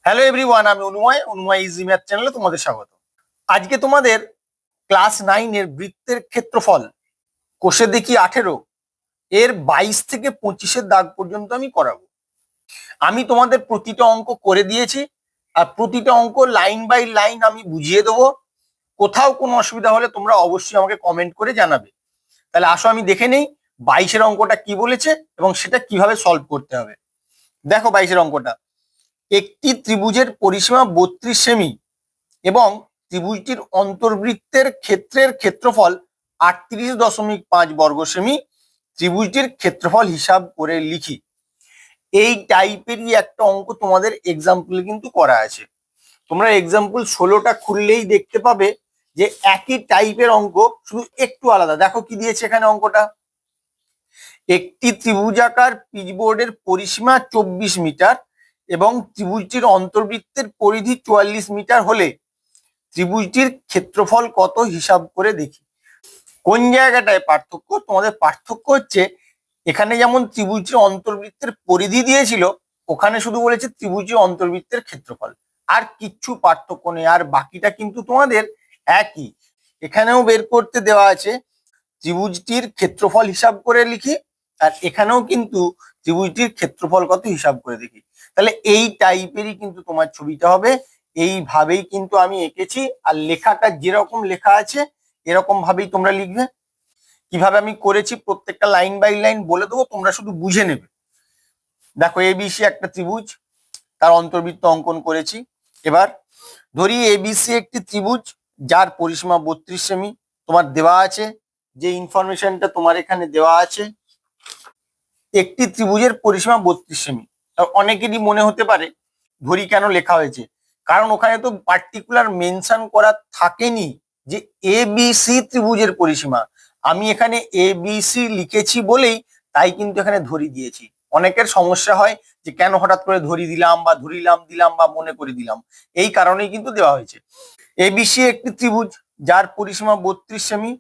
Hello everyone, আমি অনুময় easy math চ্যানেলে তোমাদের স্বাগত। আজকে তোমাদের ক্লাস 9 এর বৃত্তের ক্ষেত্রফল কোষে দেখি 18 এর 22 থেকে 25 দাগ পর্যন্ত আমি করাবো। আমি তোমাদের প্রতিটা অঙ্ক করে দিয়েছি, আর প্রতিটা অঙ্ক লাইন বাই লাইন আমি বুঝিয়ে দেবো। কোথাও কোনো অসুবিধা হলে তোমরা অবশ্যই আমাকে কমেন্ট করে জানাবে। তাহলে আসো আমি দেখে নেই 22 অঙ্কটা কি বলেছে এবং সেটা কিভাবে সলভ করতে হবে। দেখো 22 অঙ্কটা, একটি ত্রিভুজের পরিসীমা 32 সেমি এবং ত্রিভুজটির অন্তর্বৃত্তের ক্ষেত্রের ক্ষেত্রফল 38.5 বর্গ সেমি। ত্রিভুজটির ক্ষেত্রফল হিসাব করে লিখি। এই টাইপেরই একটা অঙ্ক তোমাদের এক্সাম্পলে কিন্তু করা আছে। তোমরা এক্সাম্পল 16টা খুললেই দেখতে পাবে যে একই টাইপের অঙ্ক, শুধু একটু আলাদা। দেখো কি দিয়েছে এখানে অঙ্কটা, একটি ত্রিভুজাকার পিচবোর্ডের পরিসীমা 24 মিটার এবং ত্রিভুজটির অন্তর্বৃত্তের পরিধি 44 মিটার হলে ত্রিভুজটির ক্ষেত্রফল কত হিসাব করে দেখি। কোন জায়গাটায় পার্থক্য? তোমাদের পার্থক্য হচ্ছে এখানে যেমন ত্রিভুজটির অন্তর্বৃত্তের পরিধি দিয়েছিল, ওখানে শুধু বলেছে ত্রিভুজের অন্তর্বৃত্তের ক্ষেত্রফল, আর কিচ্ছু পার্থক্য নেই। আর বাকিটা কিন্তু তোমাদের একই। এখানেও বের করতে দেওয়া আছে ত্রিভুজটির ক্ষেত্রফল হিসাব করে লিখি, আর এখানেও কিন্তু ত্রিভুজটির ক্ষেত্রফল কত হিসাব করে দেখি। তাহলে এই টাইপেরই কিন্তু তোমার ছবিটা হবে। এইভাবেই কিন্তু আমি এঁকেছি, আর লেখাটা যেরকম লেখা আছে এরকম ভাবেই তোমরা লিখবে। কিভাবে আমি করেছি প্রত্যেকটা লাইন বাই লাইন বলে দেবো, তোমরা শুধু বুঝে নেবে। দেখো এবিসি একটা ত্রিভুজ, তার অন্তর্বৃত্ত অঙ্কন করেছি। এবার ধরি এবিসি একটি ত্রিভুজ যার পরিসীমা 32 সেমি। তোমার দেওয়া আছে যে ইনফরমেশনটা তোমার এখানে দেওয়া আছে, একটি ত্রিভুজের পরিসীমা 32 সেমি। অনেকেরই মনে হতে পারে ধরি কেন লেখা হয়েছে, কারণ ওখানে তো পার্টিকুলার মেনশন করা থাকেনি যে এবিসি ত্রিভুজের পরিসীমা। আমি এখানে এবিসি লিখেছি বলেই তাই কিন্তু এখানে ধরি দিয়েছি। অনেকের সমস্যা হয় যে কেন হঠাৎ করে ধরি দিলাম বা ধরিলাম দিলাম বা মনে করে দিলাম, এই কারণেই কিন্তু দেওয়া হয়েছে। এবিসি একটি ত্রিভুজ যার পরিসীমা 32 সেমি।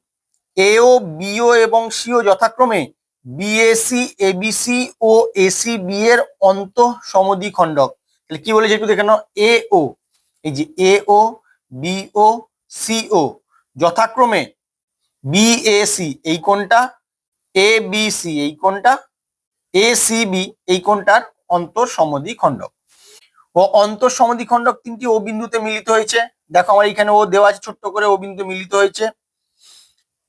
এও বিও এবং সিও যথাক্রমে বিএসি এবিসি ও এসি বি এর অন্তঃসমদ্বিখণ্ডক। তাহলে কি বলেছে একটু দেখে নাও। এও, এই যে এও বিও সিও যথাক্রমে বিএসি এই কোণটা, এ বিসি এই কোণটা, এসিবি এই কোণটার অন্তঃসমদ্বিখণ্ডক। ও অন্তঃসমদ্বিখণ্ডক তিনটি ও বিন্দুতে মিলিত হয়েছে। দেখো আমার এখানে ও দেওয়া আছে ছোট্ট করে, ও বিন্দু মিলিত হয়েছে।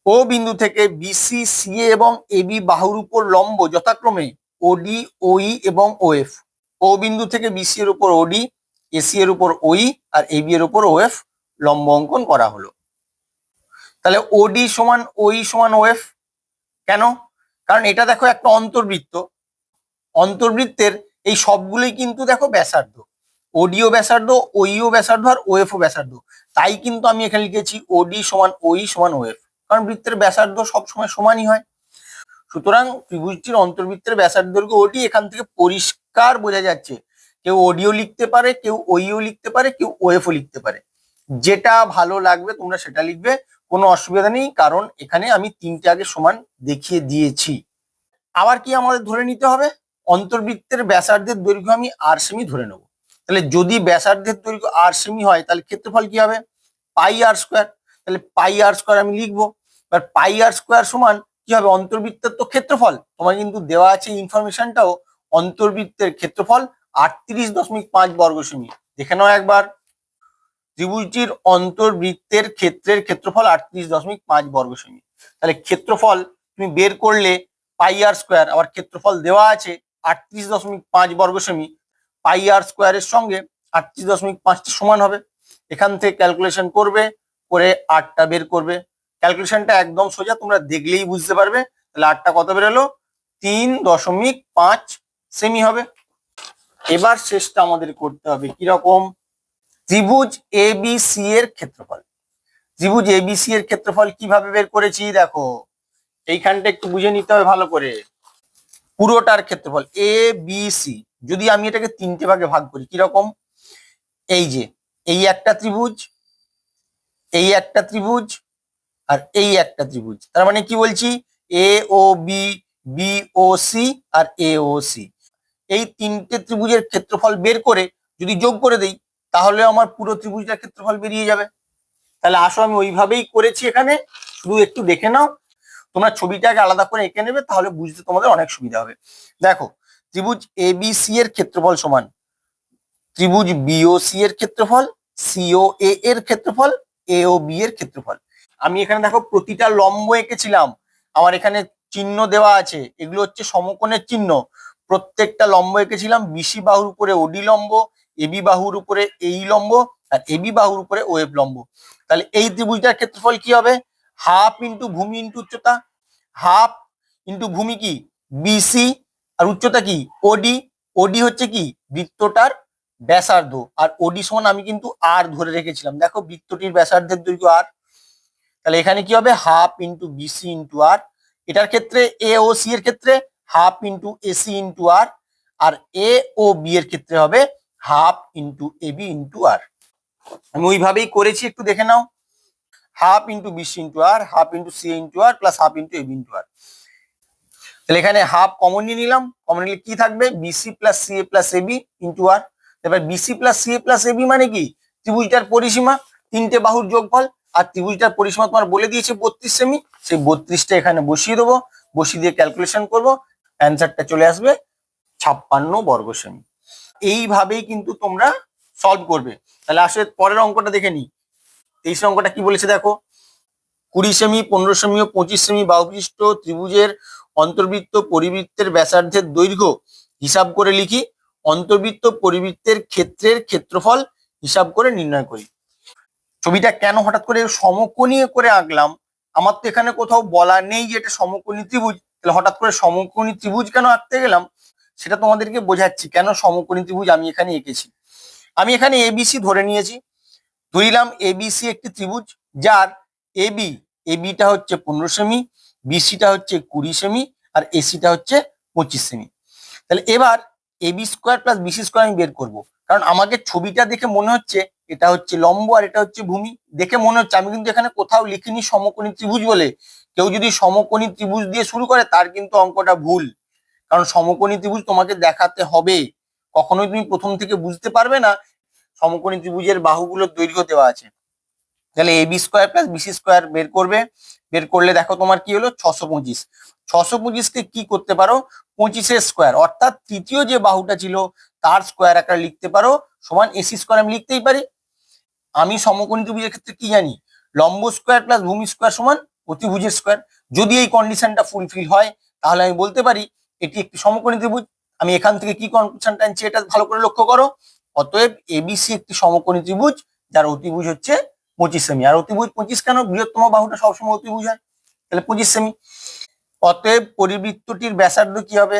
ও বিন্দু থেকে বিসি সিএ এবং এবি বাহুর উপর লম্ব যথাক্রমে ওডি ওই এবং ওএফ। ও বিন্দু থেকে বিসি এর উপর ওডি, এসি এর উপর ওই আর এবি এর উপর ওএফ লম্ব অঙ্কন করা হলো। তাহলে ওডি সমান ওই সমান ওএফ। কেন? কারণ এটা দেখো একটা অন্তর্বৃত্ত, অন্তর্বৃত্তের এই সবগুলোই কিন্তু দেখো ব্যাসার্ধ। ওডিও ব্যাসার্ধ, ওইও ব্যাসার্ধ আর ওএফ ও ব্যাসার্ধ। তাই কিন্তু আমি এখানে লিখেছি ওডি সমান ওই সমান ওএফ, কারণ বৃত্তের ব্যাসার্ধ সবসময় সমানই হয়। সুতরাং ত্রিভুজটির অন্তর্বৃত্তের ব্যাসার্ধ দৈর্ঘ্য ওডি। এখান থেকে পরিষ্কার বোঝা যাচ্ছে কেউ ওডিও লিখতে পারে, কেউ ওইও লিখতে পারে, কেউ ওএফও লিখতে পারে। যেটা ভালো লাগবে তোমরা সেটা লিখবে, কোনো অসুবিধা নেই, কারণ এখানে আমি তিনটে আগে সমান দেখিয়ে দিয়েছি। আবার কি আমাদের ধরে নিতে হবে, অন্তর্বৃত্তের ব্যাসার্ধের দৈর্ঘ্য আমি আর সেমি ধরে নেব। তাহলে যদি ব্যাসার্ধের দৈর্ঘ্য আর সেমি হয় তাহলে ক্ষেত্রফল কি হবে? পাই আর স্কোয়ার। তাহলে পাই আর স্কোয়ার আমি লিখবো। এবার পাই আর স্কোয়ার সমান কি হবে? অন্তর্বৃত্তের তো ক্ষেত্রফল তোমার কিন্তু দেওয়া আছে ইনফরমেশনটাও, অন্তর্বৃত্তের ক্ষেত্রফল 38.5 বর্গ সেমি। দেখে নাও একবার, ত্রিভুজটির অন্তর্বৃত্তের ক্ষেত্রের ক্ষেত্রফল 38.5 বর্গ সেমি। তাহলে ক্ষেত্রফল তুমি বের করলে পাই আর স্কোয়ার, আবার ক্ষেত্রফল দেওয়া আছে 38.5 বর্গ সেমি। পাই আর স্কোয়ারের সঙ্গে 38.5 সমান হবে। এখান থেকে ক্যালকুলেশন করবে, করে আটটা বের করবে। ক্যালকুলেশনটা একদম সোজা, তোমরা দেখলেই বুঝতে পারবে। তাহলে আটটা কত বেরোলো? 3.5 সেমি হবে। এবার শেষটা আমাদের করতে হবে কিরকম, ত্রিভুজ এবিসি এর ক্ষেত্রফল। ত্রিভুজ এবিসি এর ক্ষেত্রফল কিভাবে বের করেছি দেখো, এইখানটা একটু বুঝে নিতে হবে ভালো করে। পুরোটার ক্ষেত্রফল এ বি সি, যদি আমি এটাকে তিনটে ভাগে ভাগ করি কিরকম, এই যে এই একটা ত্রিভুজ, এই একটা ত্রিভুজ আর এই একটা ত্রিভুজ। তার মানে কি বলছি, এ O B, B O C R A O C, এই তিনটে ত্রিভুজের ক্ষেত্রফল বের করে যদি যোগ করে দেই তাহলে আমার পুরো ত্রিভুজটার ক্ষেত্রফল বেরিয়ে যাবে। তাহলে আসো আমি ওইভাবেই করেছি, এখানে শুধু একটু দেখে নাও, তোমরা ছবিটাকে আলাদা করে এঁকে নেবে, তাহলে বুঝতে তোমাদের অনেক সুবিধা হবে। দেখো, ত্রিভুজ এবিসি এর ক্ষেত্রফল সমান ত্রিভুজ বিওসি এর ক্ষেত্রফল, সিওএ এর ক্ষেত্রফল, এওবি এর ক্ষেত্রফল। আমি এখানে দেখো প্রতিটা লম্ব এঁকেছিলাম, আমার এখানে চিহ্ন দেওয়া আছে, এগুলো হচ্ছে সমকোণের চিহ্ন। প্রত্যেকটা লম্ব এঁকেছিলাম, বিসি বাহুর উপরে ওডি লম্ব, এবি বাহুর উপরে এই লম্ব, আর এবি বাহুর উপরে ওএফ লম্ব। তাহলে এই ত্রিভুজটার ক্ষেত্রফল কি হবে? হাফ ইন্টু ভূমি ইন্টু উচ্চতা, হাফ ইন্টু ভূমি কি বিসি, আর উচ্চতা কি ওডি। ওডি হচ্ছে কি বৃত্তটার ব্যাসার্ধ, আর ওডি সমান আমি কিন্তু আর ধরে রেখেছিলাম, দেখো বৃত্তটির ব্যাসার্ধের দৈর্ঘ্য আর। তাহলে এখানে কি হবে? Half into BC into R. এটার ক্ষেত্রে এ ও সি এর ক্ষেত্রে half into AC into R, আর এ ও বি এর ক্ষেত্রে হবে half into AB into R. আমি ওইভাবেই করেছি, একটু দেখে নাও। Half into BC into R, half into C into R, plus half into AB into R. তাহলে এখানে হাফ কমন নিয়ে নিলাম, কমন নিলে কি থাকবে? বিসি প্লাস সি এ প্লাস এবি ইন্টু আর। এবার বিসি প্লাস সি এ প্লাস এবি মানে কি? ত্রিভুজটার পরিসীমা, তিনটে বাহুর যোগফল, আর ত্রিভুজটার পরিসীমা তোমার বলে দিয়েছে 32 সেমি, সেই 32টা এখানে বসিয়ে দেবো, বসিয়ে দিয়ে ক্যালকুলেশন করবো, অ্যান্সারটা চলে আসবে 56 বর্গ সেমি। এইভাবেই কিন্তু তোমরা সলভ করবে। তাহলে আসলে পরের অঙ্কটা দেখে নি। 23 অঙ্কটা কি বলেছে দেখো, 20 সেমি, 15 সেমি ও 25 সেমি বাহু বিশিষ্ট ত্রিভুজের অন্তর্বৃত্ত পরিবৃত্তের ব্যাসার্ধের দৈর্ঘ্য হিসাব করে লিখি, অন্তর্বৃত্ত পরিবৃত্তের ক্ষেত্রের ক্ষেত্রফল হিসাব করে নির্ণয় করি। ছবিটা কেন হঠাৎ করে সমকোণী করে আঁকলাম? আমার তো এখানে কোথাও বলা নেই যে এটা সমকোণী ত্রিভুজ, তাহলে হঠাৎ করে সমকোণী ত্রিভুজ কেন আঁকতে গেলাম সেটা তোমাদেরকে বোঝাচ্ছি, কেন সমকোণী ত্রিভুজ আমি এখানে এঁকেছি। আমি এখানে এবিসি ধরে নিয়েছি, ধরিলাম এবিসি একটি ত্রিভুজ যার এবি, এবিটা হচ্ছে 15 সেমি, বিসিটা হচ্ছে 20 সেমি, আর এসিটা হচ্ছে 25 সেমি। তাহলে এবার AB square plus BC square আমি বের করবো, কারণ আমাকে ছবিটা দেখে মনে হচ্ছে এটা হচ্ছে লম্ব আর এটা হচ্ছে ভূমি, দেখে মনে হচ্ছে, আমি কিন্তু এখানে কোথাও লিখিনি সমকোণী ত্রিভুজ বলে। কেউ যদি সমকোণী ত্রিভুজ দিয়ে শুরু করে তার কিন্তু অঙ্কটা ভুল, কারণ সমকোণী ত্রিভুজ তোমাকে দেখাতে হবে, কখনোই তুমি প্রথম থেকে বুঝতে পারবে না। সমকোণী ত্রিভুজের বাহুগুলোর দৈর্ঘ্য দেওয়া আছে। তাহলে AB square plus BC square বের করবে, বের করলে দেখো তোমার কি হলো 625। 625কে কি করতে পারো? 25-এর স্কোয়ার, অর্থাৎ তৃতীয় যে বাহুটা ছিল তার স্কোয়ার আকারে লিখতে পারো, সমান এসি স্কোয়ার আমি লিখতেই পারি। আমি সমকোণী ত্রিভুজের ক্ষেত্রে কি জানি? লম্ব স্কোয়ার প্লাস ভূমি স্কোয়ার সমান অতিভুজের স্কোয়ার। যদি এই কন্ডিশনটা ফুলফিল হয় তাহলে আমি বলতে পারি এটি একটি সমকোণী ত্রিভুজ। আমি এখান থেকে কি কনক্লুশনটা আনছি এটা ভালো করে লক্ষ্য করো। অতএব এবিসি একটি সমকোণী ত্রিভুজ যার অতিভুজ হচ্ছে 25 সেমি। আর অতিভুজ 25 কেন? বৃহত্তম বাহুটা সবসময় অতিভুজ হয়, তাহলে 25 সেমি। অতএব পরিবৃত্তটির ব্যাসার্ধ কি হবে?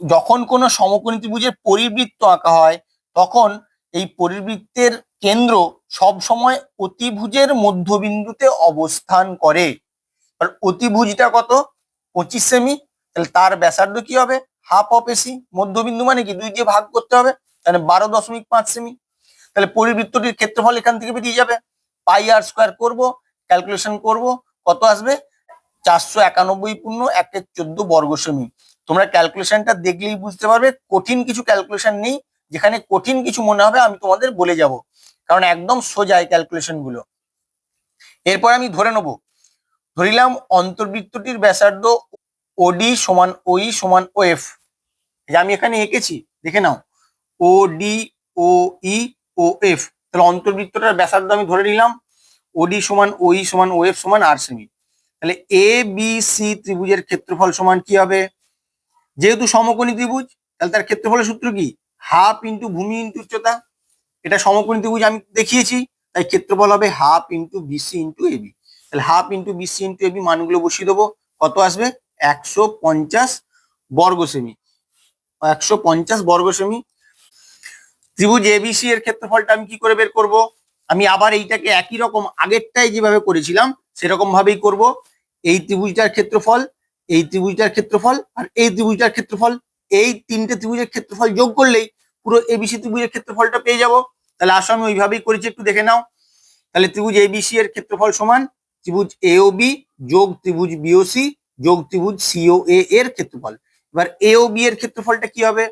যখন কোনো সমকোণী ত্রিভুজের পরিবৃত্ত আঁকা হয় তখন এই পরিবৃত্তের কেন্দ্র সব সময় অতিভুজের মধ্যবিন্দুতে অবস্থান করে। আর অতিভুজটা কত? 25 সেমি, তাহলে তার ব্যাসার্ধ কি হবে? Half of AC. মধ্যবিন্দু মানে কি 2 দিয়ে ভাগ করতে হবে, তাহলে 12.5 সেমি। তাহলে পরিবৃত্তটির ক্ষেত্রফল এখান থেকে বেরিয়ে যাবে, পাই আর স্কোয়ার করবো, ক্যালকুলেশন করব, কত আসবে? 491.114 বর্গ সেমি। তোমরা ক্যালকুলেশনটা দেখলেই বুঝতে পারবে, কঠিন কিছু ক্যালকুলেশন নেই, যেখানে কঠিন কিছু মনে হবে আমি তোমাদের বলে যাব, কারণ একদম সোজা এই ক্যালকুলেশন গুলো। এরপর আমি ধরে নেব, ধরিলাম অন্তর্বৃত্তটির ব্যাসার্ধ ওডি সমান ওই সমান ওএফ, আমি এখানে এঁকেছি দেখে নাও, ওডি ও ই ও এফ। তাহলে অন্তর্বৃত্তটার ব্যাসার্ধ আমি ধরে নিলাম ওডি সমান ওই সমান ওএফ সমান আর সেমি। তাহলে এ বি সি ত্রিভুজের ক্ষেত্রফল সমান কি হবে? যেহেতু সমকোণী ত্রিভুজ তাহলে তার ক্ষেত্রফলের সূত্র কি? হাফ ইন্টু ভূমি ইন্টু উচ্চতা। এটা সমকোণী ত্রিভুজ আমি দেখিয়েছি, তাই ক্ষেত্রফল হবে half into BC into AB. তাহলে half into BC into AB মানগুলো বসিয়ে দেবো, কত আসবে? 150 বর্গ সেমি। 150 বর্গ সেমি। ত্রিভুজ এবিসি এর ক্ষেত্রফলটা আমি কি করে বের করব? আমি আবার এইটাকে একই রকম আগেরটাই যেভাবে করেছিলাম সেরকম ভাবেই করব। এই ত্রিভুজটার ক্ষেত্রফল, এই ত্রিভুজটার ক্ষেত্রফল, আর এই ত্রিভুজটার ক্ষেত্রফল, এই তিনটে ত্রিভুজের ক্ষেত্রফল যোগ করলেই পুরো এবিসি ত্রিভুজের ক্ষেত্রফলটা পেয়ে যাব। তাহলে আসো আমি ওইভাবেই করেছি, একটু দেখে নাও। তাহলে ত্রিভুজ এবিসি এর ক্ষেত্রফল সমান ত্রিভুজ এওবি যোগ ত্রিভুজ বিওসি যোগ ত্রিভুজ সিওএ এর ক্ষেত্রফল। এবার এওবি এর ক্ষেত্রফলটা কি হবে?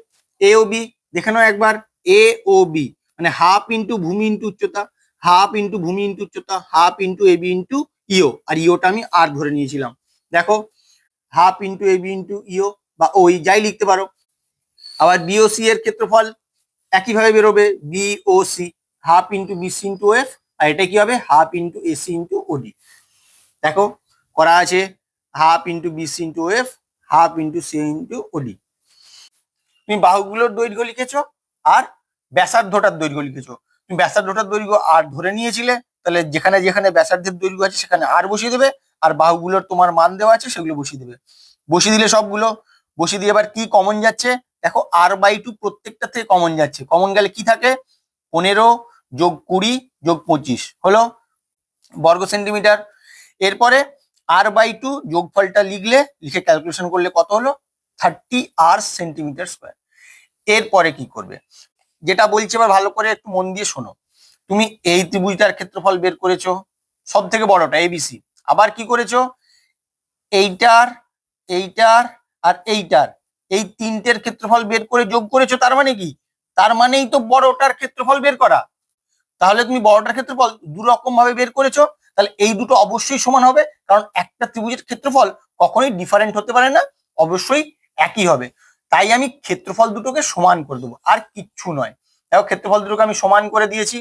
এওবি দেখে নাও একবার, এ ও বি, মানে হাফ ইন্টু ভূমি ইন্টু উচ্চতা, হাফ ইন্টু ভূমি ইন্টু উচ্চতা, হাফ ইন্টু এবি ইন্টু ইও, আর ইওটা আমি আর ধরে নিয়েছিলাম। দেখো হাফ ইন্টু এবি ইন্টু ইও বা ওই যাই লিখতে পারো। আবার বিওসি এর ক্ষেত্রফল একইভাবে বেরোবে, BOC half into BC into F, আর এটা কি হবে হাফ ইন্টু এসি ইন্টু ওডি। দেখো করা আছে half into BC into F, half into C into OD. তুমি বাহুগুলোর দৈর্ঘ্য লিখেছো আর ব্যাসার্ধটার দৈর্ঘ্য লিখেছো। তুমি ব্যাসার্ধটার দৈর্ঘ্য আর ধরে নিয়েছিলে, তাহলে যেখানে যেখানে ব্যাসার্ধের দৈর্ঘ্য আছে সেখানে আর বসিয়ে দেবে, আর বাহুগুলোর তোমার মান দেওয়া আছে সেগুলো বসিয়ে দেবে। বসিয়ে দিলে সবগুলো বসিয়ে দিয়ে এবার কি কমন যাচ্ছে, দেখো r/2 প্রত্যেকটা থেকে কমন যাচ্ছে। কমন গেলে কি থাকে, 15 যোগ 20 যোগ 25 হলো বর্গ সেন্টিমিটার। এরপরে r/2 যোগফলটা লিখে ক্যালকুলেশন করলে কত হলো, 30 r সেন্টিমিটার স্কোয়ার। এরপরে কি করবে, যেটা বলছি এবার ভালো করে একটু মন দিয়ে শোনো। তুমি এই ত্রিভুজটার ক্ষেত্রফল বের করেছো, সব থেকে বড়টা এবিসি। আবার কি করেছো, এইটার এইটার আর এইটার, এই তিনটের ক্ষেত্রফল বের করে যোগ করেছো। তার মানে কি, তার মানেই তো বড়টার ক্ষেত্রফল বের করা। তাহলে তুমি বড়টার ক্ষেত্রফল দু রকম ভাবে বের করেছো, তাহলে এই দুটো অবশ্যই সমান হবে, কারণ একটা ত্রিভুজের ক্ষেত্রফল কখনোই ডিফারেন্ট হতে পারে না, অবশ্যই একই হবে। তাই আমি ক্ষেত্রফল দুটোকে সমান করে দেবো, আর কিচ্ছু নয়। দেখো ক্ষেত্রফল দুটোকে আমি সমান করে দিয়েছি,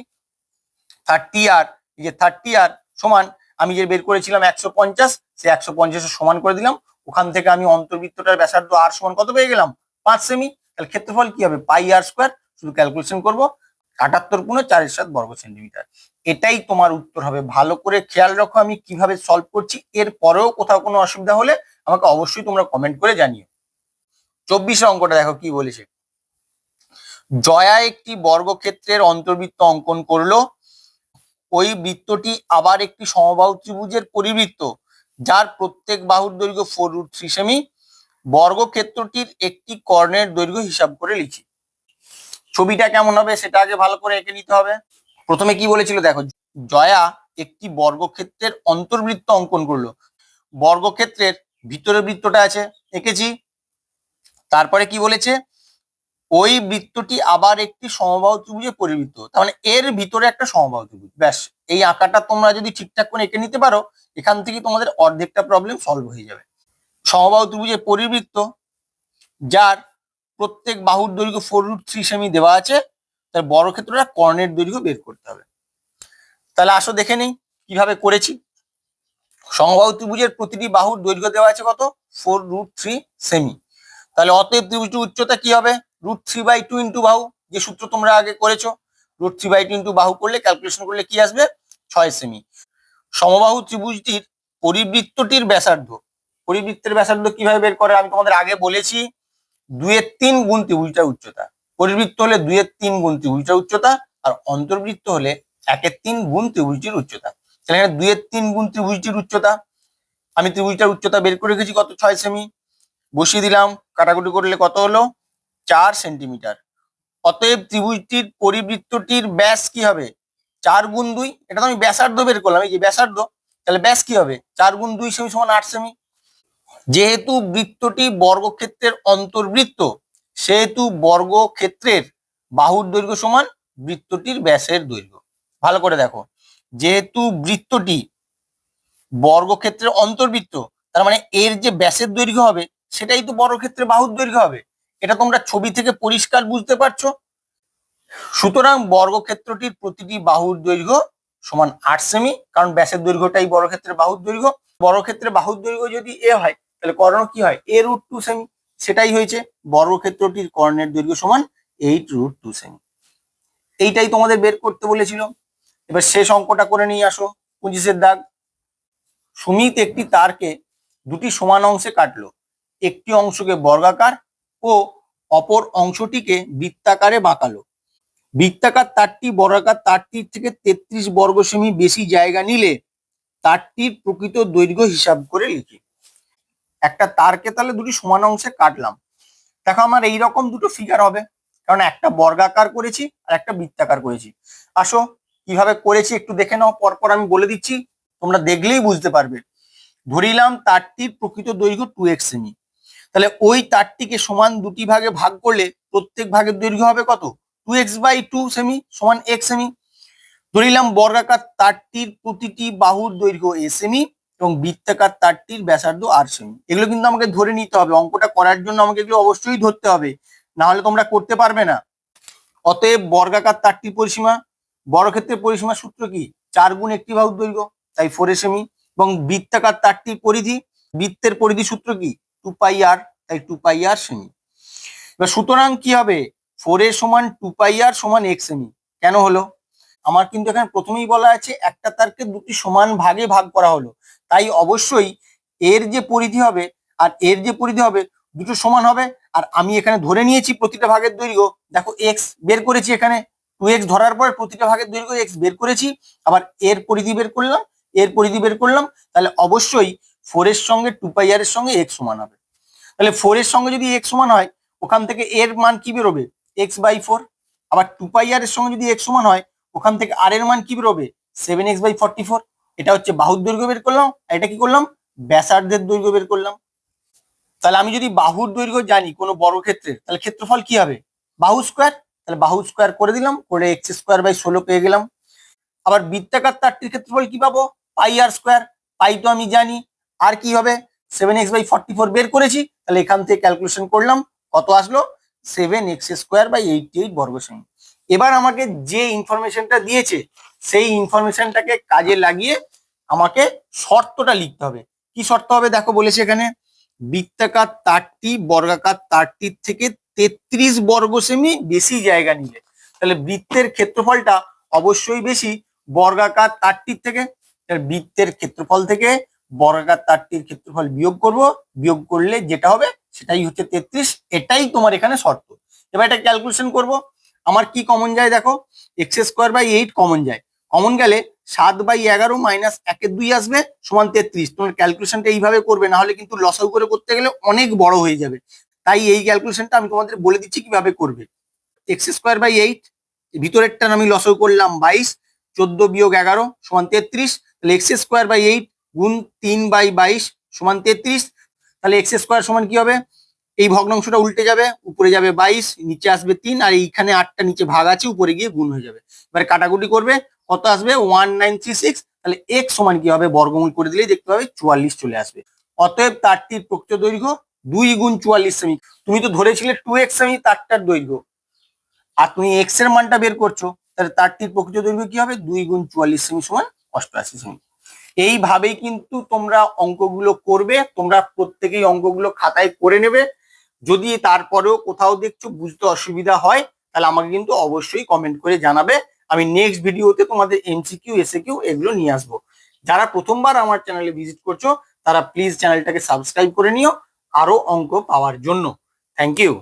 30r, এই যে 30r সমান আমি যে বের করেছিলাম 150, সে 150 সমান করে দিলাম। ওখান থেকে আমি অন্তর্বৃত্তটার ব্যাসার্ধ আর সমান কত পেয়ে গেলাম, 5 সেমি। তাহলে ক্ষেত্রফল কি হবে, πr²। শুধু ক্যালকুলেশন করবো, 78.47 বর্গ সেন্টিমিটার। এটাই তোমার উত্তর হবে। ভালো করে খেয়াল রাখো আমি কিভাবে সলভ করছি। এর পরেও কোথাও কোনো অসুবিধা হলে আমাকে অবশ্যই তোমরা কমেন্ট করে জানিও। 24 অঙ্কটা দেখো কি বলেছে, জয়া একটি বর্গক্ষেত্রের অন্তর্বৃত্ত অঙ্কন করলো। ওই বৃত্তটি আবার একটি সমবাহু ত্রিভুজের পরিবৃত্ত, যার প্রত্যেক বাহুর দৈর্ঘ্য 4√3 সেমি। বর্গক্ষেত্রটির একটি কর্ণের দৈর্ঘ্য হিসাব করে লিখি। ছবিটা কেমন হবে সেটা আগে ভালো করে এঁকে নিতে হবে। প্রথমে কি বলেছিল দেখো, জয়া একটি বর্গক্ষেত্রের অন্তর্বৃত্ত অঙ্কন করলো। বর্গক্ষেত্রের ভিতরের বৃত্তটা আছে, এঁকেছি। তারপরে কি বলেছে, ওই বৃত্তটি আবার একটি সমবাহু ত্রিভুজে পরিবৃত্ত, তার মানে এর ভিতরে একটা সমবাহু ত্রিভুজ। ব্যাস, এই আঁকাটা তোমরা যদি ঠিকঠাক করে এঁকে নিতে পারো, এখান থেকে তোমাদের অর্ধেকটা প্রবলেম সলভ হয়ে যাবে। সমবাহু ত্রিভুজে পরিবৃত্ত, যার প্রত্যেক বাহুর দৈর্ঘ্য 4√3 সেমি দেওয়া আছে, তার বর্গক্ষেত্রটা কর্ণের দৈর্ঘ্য বের করতে হবে। তাহলে আসো দেখে নেই কিভাবে করেছি। সমবাহু ত্রিভুজের প্রতিটি বাহুর দৈর্ঘ্য দেওয়া আছে কত, 4√3 সেমি। তাহলে অতএব ত্রিভুজটির উচ্চতা কি হবে, √3/2 ইন্টু বাহু, যে সূত্র তোমরা আগে করেছো। √3/2 ইন্টু বাহু করলে ক্যালকুলেশন করলে কি আসবে, 6 সেমি। সমবাহু ত্রিভুজটির পরিবৃত্তটির ব্যাসার্ধ, পরিবৃত্তের ব্যাসার্ধ কিভাবে বের করে আমি তোমাদের আগে বলেছি, 2/3 গুণ ত্রিভুজটার উচ্চতা। পরিবৃত্ত হলে 2/3 গুণ ত্রিভুজটার উচ্চতা, আর অন্তর্বৃত্ত হলে 1/3 গুণ ত্রিভুজটির উচ্চতা। তাহলে এখানে 2/3 গুণ ত্রিভুজটির উচ্চতা, আমি ত্রিভুজটার উচ্চতা বের করে রেখেছি কত, 6 সেমি। বসিয়ে দিলাম, কাটাকুটি করলে কত হলো, 4 সেন্টিমিটার। অতএব ত্রিভুজটির পরিবৃত্তটির ব্যাস কি হবে, 4 গুণ 2। এটা তো আমি ব্যাসার্ধ বের করলাম, এই যে ব্যাসার্ধ, তাহলে ব্যাস কি হবে, 4 গুণ 2 সেমি সমান 8 সেমি। যেহেতু বৃত্তটি বর্গক্ষেত্রের অন্তর্বৃত্ত, সেহেতু বর্গক্ষেত্রের বাহুর দৈর্ঘ্য সমান বৃত্তটির ব্যাসের দৈর্ঘ্য। ভালো করে দেখো, যেহেতু বৃত্তটি বর্গক্ষেত্রের অন্তর্বৃত্ত, তার মানে এর যে ব্যাসের দৈর্ঘ্য হবে সেটাই তো বর্গক্ষেত্রের বাহুর দৈর্ঘ্য হবে। এটা তোমরা ছবি থেকে পরিষ্কার বুঝতে পারছো। সুতরাং বর্গক্ষেত্রটির প্রতিটি বাহুর দৈর্ঘ্য সমান 8 সেমি, কারণ ব্যাসের দৈর্ঘ্যটাই বর্গক্ষেত্রের বাহুর দৈর্ঘ্য। বর্গক্ষেত্রের বাহুর দৈর্ঘ্য যদি এ হয়, তাহলে কর্ণ কি হয়, a√2 সেমি। সেটাই হয়েছে, বর্গক্ষেত্রটির কর্ণের দৈর্ঘ্য সমান 8√2 সেমি। এইটাই তোমাদের বের করতে বলেছিল। এবার শেষ অঙ্কটা করে নিয়ে আসো, 25-এর দাগ। সুমিত একটি তারকে দুটি সমান অংশে কাটলো। একটি অংশকে বর্গাকার ও অপর অংশটিকে বৃত্তাকারে বাঁকালো। বৃত্তাকার তারটি বর্গাকার তারটির থেকে 33 বর্গ সেমি বেশি জায়গা নিলে তারটির প্রকৃত দৈর্ঘ্য হিসাব করে লিখি। একটা তারকে তাহলে দুটি সমান অংশে কাটলাম। দেখো আমার এইরকম দুটো ফিগার হবে, কারণ একটা বর্গাকার করেছি আর একটা বৃত্তাকার করেছি। আসো কিভাবে করেছি একটু দেখে নাও, পরপর আমি বলে দিচ্ছি, তোমরা দেখলেই বুঝতে পারবে। ধরিলাম তারটির প্রকৃত দৈর্ঘ্য 2x সেমি। তাহলে ওই তারটিকে সমান দুটি ভাগে ভাগ করলে প্রত্যেক ভাগের দৈর্ঘ্য হবে কত, 2x/2 সেমি সমান x সেমি। ধরে নিলাম বর্গাকার তারটির প্রতিটি বাহুর দৈর্ঘ্য a সেমি এবং বৃত্তাকার তারটির ব্যাসার্ধ r সেমি। এগুলো কিন্তু আমাকে ধরে নিতে হবে, অঙ্কটা করার জন্য আমাকে এগুলো অবশ্যই ধরতে হবে, না হলে তোমরা করতে পারবে না। অতএব বর্গাকার তারটির পরিসীমা, বর্গক্ষেত্রের পরিসীমা সূত্র কি, 4 গুণ একটি বাহুর দৈর্ঘ্য, তাই 4 সেমি। এবং বৃত্তাকার তারটির পরিধি, বৃত্তের পরিধি সূত্র কি, 2πr, তাই 2πr সেমি। এবার সুতরাং কি হবে, 4 সমান 2πr সমান x সেমি। কেন হলো, আমার কিন্তু এখানে প্রথমেই বলা আছে একটা তারকে দুটি সমান ভাগে ভাগ করা হলো, তাই অবশ্যই এর যে পরিধি হবে আর এর যে পরিধি হবে দুটো সমান হবে। আর আমি এখানে ধরে নিয়েছি প্রতিটা ভাগের দৈর্ঘ্য, দেখো এক্স বের করেছি, এখানে 2x ধরার পর প্রতিটা ভাগের দৈর্ঘ্য এক্স বের করেছি, আবার এর পরিধি বের করলাম, এর পরিধি বের করলাম, তাহলে অবশ্যই 4 এর সঙ্গে 2πr এর সঙ্গে x সমান হবে। তাহলে 4 এর সঙ্গে যদি x সমান হয়, ওখান থেকে এর মান কি বেরোবে, x/4। আবার 2πr এর সঙ্গে যদি x সমান হয়, ওখান থেকে r এর মান কি বেরোবে, 7x/44। এটা হচ্ছে বাহুর দৈর্ঘ্য বের করলাম, আর এটা কি করলাম, ব্যাসার্ধের দৈর্ঘ্য বের করলাম। তাহলে আমি যদি বাহুর দৈর্ঘ্য জানি কোনো বর্গক্ষেত্রের, তাহলে ক্ষেত্রফল কি হবে, বাহু স্কোয়ার। তাহলে বাহু স্কোয়ার করে দিলাম, করে x²/16 পেয়ে গেলাম। আবার বৃত্তাকার তারটির ক্ষেত্রফল কি পাবো, πr²। পাই তো আমি জানি, আর কি হবে, 7x/44 বের করেছি, তাহলে এখান থেকে ক্যালকুলেশন করলাম, কত আসলো, 7x²/88 বর্গ সেমি। এবার আমাকে যে ইনফরমেশনটা দিয়েছে সেই ইনফরমেশনটাকে কাজে লাগিয়ে আমাকে শর্তটা লিখতে হবে। কি শর্ত হবে, দেখো বলেছে এখানে, বৃত্তাকার তারটি বর্গাকার তারটির থেকে 33 বর্গ সেমি বেশি জায়গা নিলে, তাহলে বৃত্তের ক্ষেত্রফলটা অবশ্যই বেশি বর্গাকার তারটির থেকে। বৃত্তের ক্ষেত্রফল থেকে বর্গাকার তারটির ক্ষেত্রফল বিয়োগ করব, বিয়োগ করলে যেটা হবে সেটাই হচ্ছে 33। এটাই তোমার এখানে শর্ত। এবার এটা ক্যালকুলেশন করব, আমার কি কমন যায়, দেখো x²/8 কমন যায়, কমন গেলে 7/11 মাইনাস 1/2 আসবে সমান 33। তোমার ক্যালকুলেশনটা এইভাবে করবে, না হলে কিন্তু লসাগু করে করতে গেলে অনেক বড় হয়ে যাবে। তাই এই ক্যালকুলেশনটা আমি তোমাদের বলে দিচ্ছি কিভাবে করবে। x²/8, ভিতরেরটা আমি লসাগু করলাম 22, 14 - 11 সমান 33। তাহলে x²/8 গুণ 3/22 সমান 33। তাহলে x² সমান কি হবে, এই ভগ্নাংশটা উল্টে যাবে, উপরে যাবে 22, নিচে আসবে 3, আর এইখানে 8টা নিচে ভাগ আছে, উপরে গিয়ে গুণ হয়ে যাবে। এবার কাটাকুটি করবে, কত আসবে, 1936। তাহলে x সমান কি হবে, বর্গমূল করে দিলেই দেখতে পাবে 44 চলে আসবে। অতএব তারটির প্রকৃত দৈর্ঘ্য 2 গুণ 44 সেমি। তুমি তো ধরেছিলে 2x সেমি তারটার দৈর্ঘ্য, আর তুমি x এর মানটা বের করছো, তাহলে তারটির প্রকৃত দৈর্ঘ্য কি হবে, 2 গুণ 44 সেমি সমান 88 সেমি। এইভাবেই কিন্তু তোমরা অঙ্কগুলো করবে, তোমরা প্রত্যেকেই অঙ্কগুলো খাতায় করে নেবে। যদি তারপরেও কোথাও দেখছো বুঝতে অসুবিধা হয়, তাহলে আমাকে কিন্তু অবশ্যই কমেন্ট করে জানাবে। আমি নেক্সট ভিডিওতে তোমাদের MCQ SAQ এগুলো নিয়ে আসবো। যারা প্রথমবার আমার চ্যানেলে ভিজিট করছো, তারা প্লিজ চ্যানেলটাকে সাবস্ক্রাইব করে নিও আরো অঙ্ক পাওয়ার জন্য। Thank you.